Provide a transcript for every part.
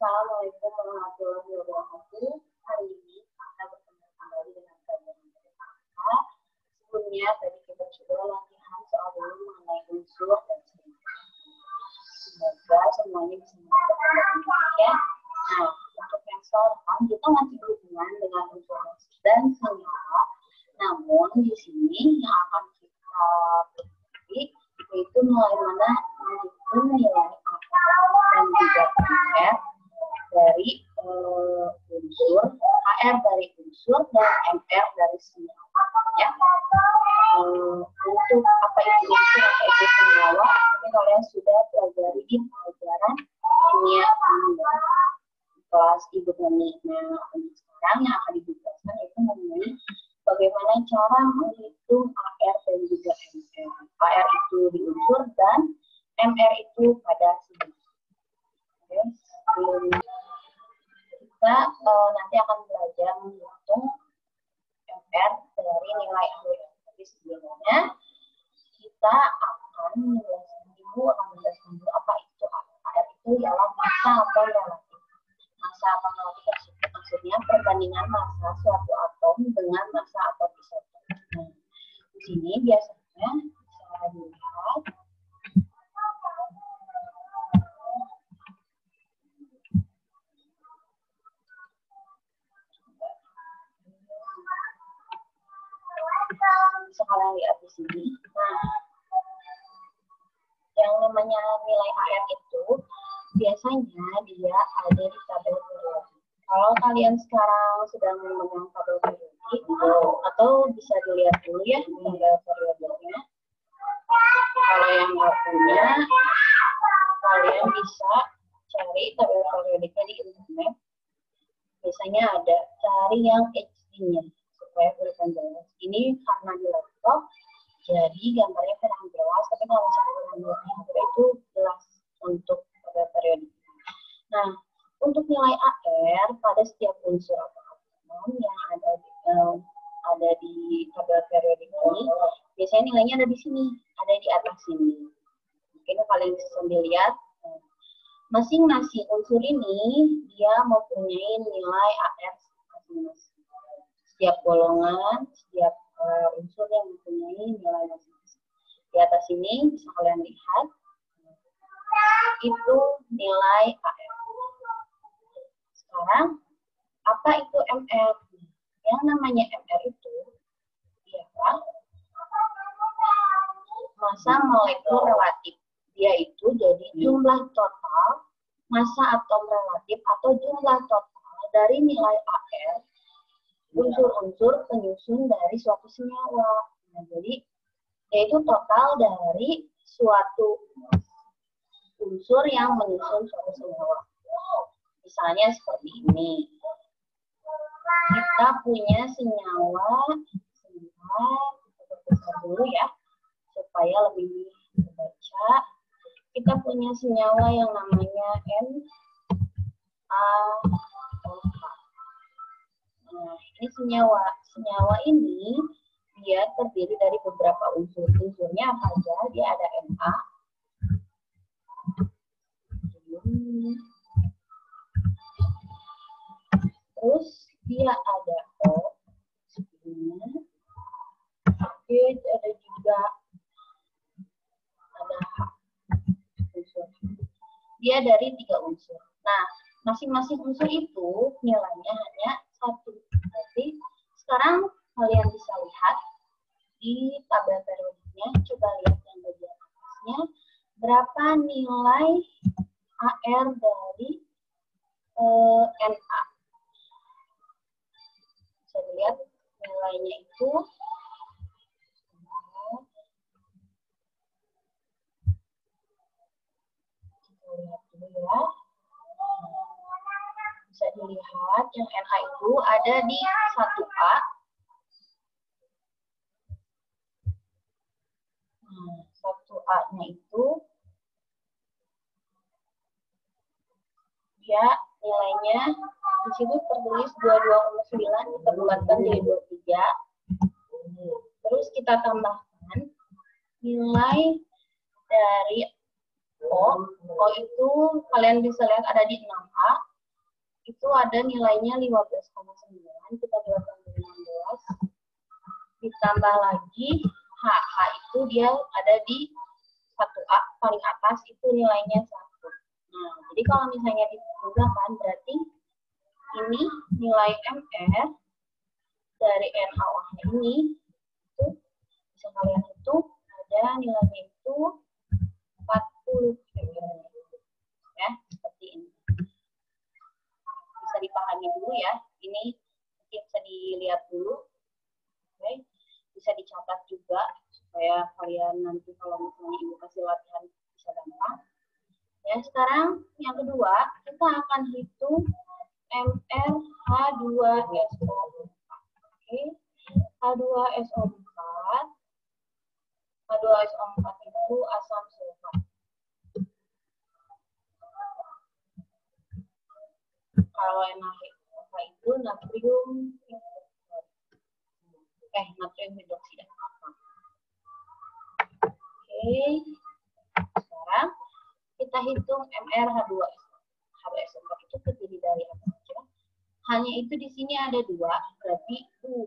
Assalamualaikum warahmatullahi wabarakatuh. Hari ini kita bertemu kembali dengan pelajaran matematika. Sebelumnya tadi kita sudah latihan soal dulu mengenai unsur dan sehingga. Semoga semuanya bisa mendapatkan dengan ya. Nah, untuk yang sekarang kita masih berhubungan dengan unsur dan senyawa. Namun di sini yang akan kita pelajari yaitu mulai mana menghitung nilai dan juga PR dari unsur, HR dari unsur dan MR dari senyawa. Ya. Untuk apa itu unsur, apa itu senyawa, ini kalian sudah pelajari di pelajaran kimia kelas Ibu Tani. Nah, untuk sekarang yang akan dijelaskan itu mengenai bagaimana cara menghitung HR dan juga MR. HR itu di unsur dan MR itu pada senyawa. Oke, kita nanti akan belajar menghitung MR dari nilai HR. Tapi sebelumnya kita akan menjelaskan dulu apa itu HR itu ialah massa atau relatif. Massa atau relatif tersebut maksudnya perbandingan massa suatu atom dengan massa atom isotop. Nah, di sini biasanya bisa dilihat bisa kalian lihat di sini. Nah, yang namanya nilai HR itu biasanya dia ada di tabel periodik. Kalau kalian sekarang sedang memegang tabel periodik atau bisa dilihat dulu ya tabel periodiknya. Kalau yang nggak punya, kalian bisa cari tabel periodiknya di internet. Biasanya ada, cari yang HD-nya supaya kelihatan jelas. Ini karena di laptop, jadi gambarnya kurang jelas. Tapi kalau misalnya kalian lihat di HP itu jelas untuk tabel periodik. Nah, untuk nilai AR pada setiap unsur atau atom yang ada di tabel periodik ini, biasanya nilainya ada di sini, ada di atas sini. Mungkin kalian bisa sambil lihat. Masing-masing unsur ini dia mempunyai nilai AR masing-masing. Setiap golongan, setiap unsur yang mempunyai nilai masing-masing. Di atas ini bisa kalian lihat itu nilai AR. Sekarang apa itu MR? Yang namanya MR itu ialah massa molekul relatif. Dia itu jadi jumlah total massa atom relatif atau jumlah total dari nilai AR unsur-unsur penyusun dari suatu senyawa. Nah, jadi yaitu total dari suatu unsur yang menyusun suatu senyawa. Misalnya seperti ini. Kita punya senyawa, kita tuliskan dulu ya supaya lebih terbaca. Kita punya senyawa yang namanya NaOH. Nah, ini senyawa. Senyawa ini dia terdiri dari beberapa unsur. Unsurnya apa aja? Dia ada Na. Terus dia ada O. Ada juga ada H. Dia dari 3 unsur. Nah, masing-masing unsur itu nilainya hanya 1. Berarti sekarang kalian bisa lihat di tabel periodiknya. Coba lihat yang bagian atasnya. Berapa nilai AR dari Na. Bisa dilihat nilainya itu lihat dulu ya. Bisa dilihat yang Na itu ada di 1A. 1A-nya itu dia nilainya di situ tertulis 22,9, kita bulatkan jadi 23. Terus kita tambahkan nilai dari O itu kalian bisa lihat ada di 6A. itu ada nilainya 15,9, kita buatkan dari 16, ditambah lagi H itu dia ada di 1A paling atas, itu nilainya 1. Nah, jadi kalau misalnya dimudahkan, berarti ini nilai MR dari NaOH ini itu bisa kalian hitung, ada nilainya itu 40 ya, seperti ini. Bisa dipahami dulu ya, ini bisa dilihat dulu, oke. Bisa dicatat juga supaya kalian nanti kalau misalnya ibu kasih latihan bisa gampang. Ya, sekarang yang kedua kita akan hitung MrH2SO4. Oke, H2SO4. H2SO4 itu asam sulfat. Kalau NaOH itu natrium hidroksida. Oke, sekarang kita hitung MrH2SO4 itu terdiri dari apa saja? Hanya itu di sini ada 2, berarti 2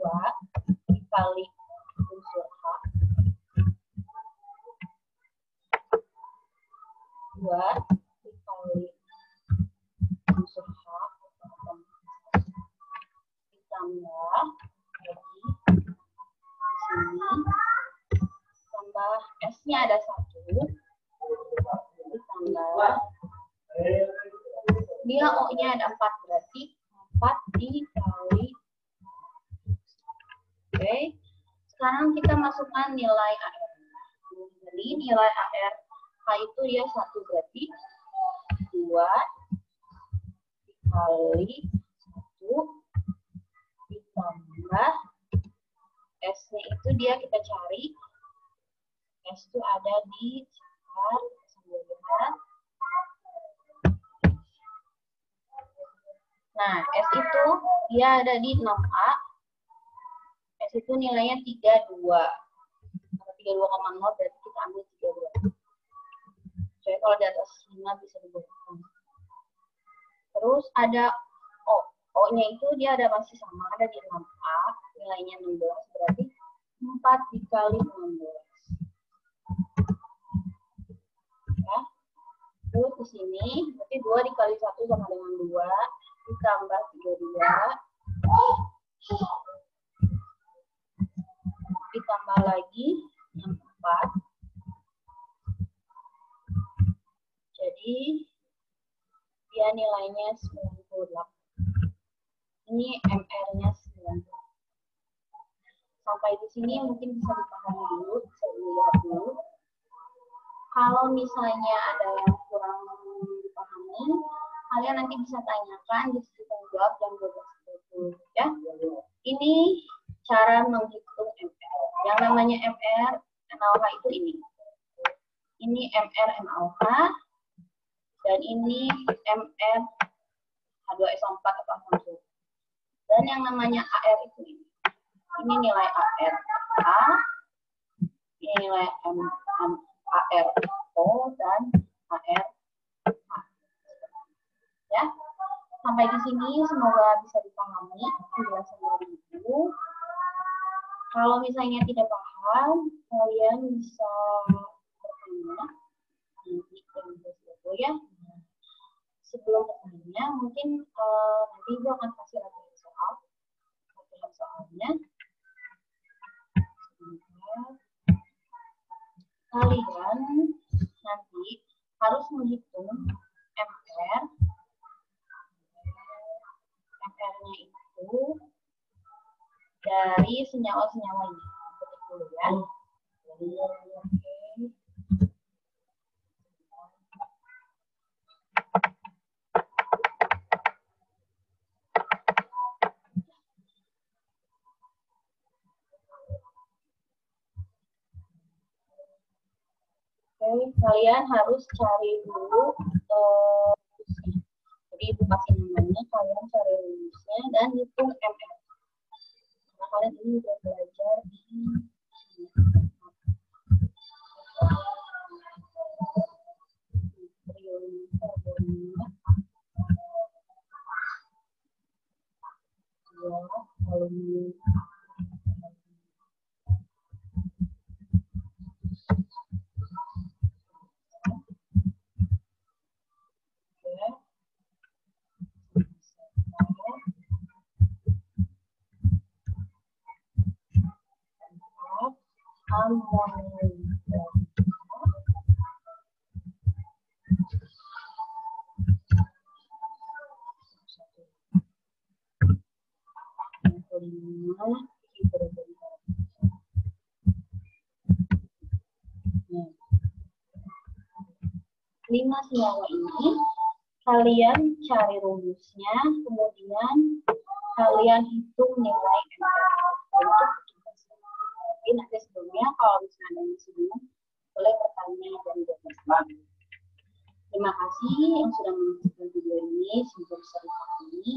dikali unsur H. 2 dikali unsur H ditambah lagi sini tambah S-nya ada 1 ditambah dia O-nya ada 4, berarti 4 dikali. Oke, sekarang kita masukkan nilai AR. Jadi nilai AR H itu dia 1, berarti 2 dikali 1 ditambah S-nya itu dia kita cari. S itu ada di sekitar, sambil lihat. Nah, S itu dia ada di 6A. S itu nilainya 32. Kalau 32,0 berarti kita ambil 32. Jadi kalau di atas 5 bisa dibuatkan. Terus ada O. O-nya itu dia ada masih sama, ada di 6A. Nilainya 16, berarti 4 dikali 16. Ya. Terus di sini berarti 2 dikali 1 sama dengan 2 ditambah 32 ditambah lagi 4. Jadi dia nilainya 98. Ini MR-nya 90. Sampai di sini mungkin bisa dipahami dulu, bisa dilihat dulu. Kalau misalnya ada yang kurang dipahami, kalian nanti bisa tanyakan di sisi tanya jawab jam 12.30 ya. Ini cara menghitung MR. Yang namanya MR NaOH itu ini. Ini MR NaOH dan ini MR H2SO4 atau asam sulfat. Dan yang namanya AR itu ini. Ini nilai AR A, ini nilai AR O dan AR A. Ya, sampai di sini semoga bisa dipahami penjelasan dari Ibu. Kalau misalnya tidak paham, kalian bisa bertanya nanti ke ya. Sebelum bertanya, mungkin nanti Ibu akan kasih latihan soalnya. Kalian nanti harus menghitung MR-nya itu dari senyawa-senyawa ini. Ketik dulu ya. Oke, kalian harus cari dulu jadi Ibu kasih namanya, kalian cari rumusnya dan hitung MR. Karena kalian ini udah belajar di volume. Lima senyawa ini kalian cari rumusnya, kemudian kalian hitung nilai tapi nanti sebelumnya kalau misalnya ada yang sebelum boleh bertanya dan jawab. Terima kasih yang sudah menonton video ini. Semoga bisa dipahami.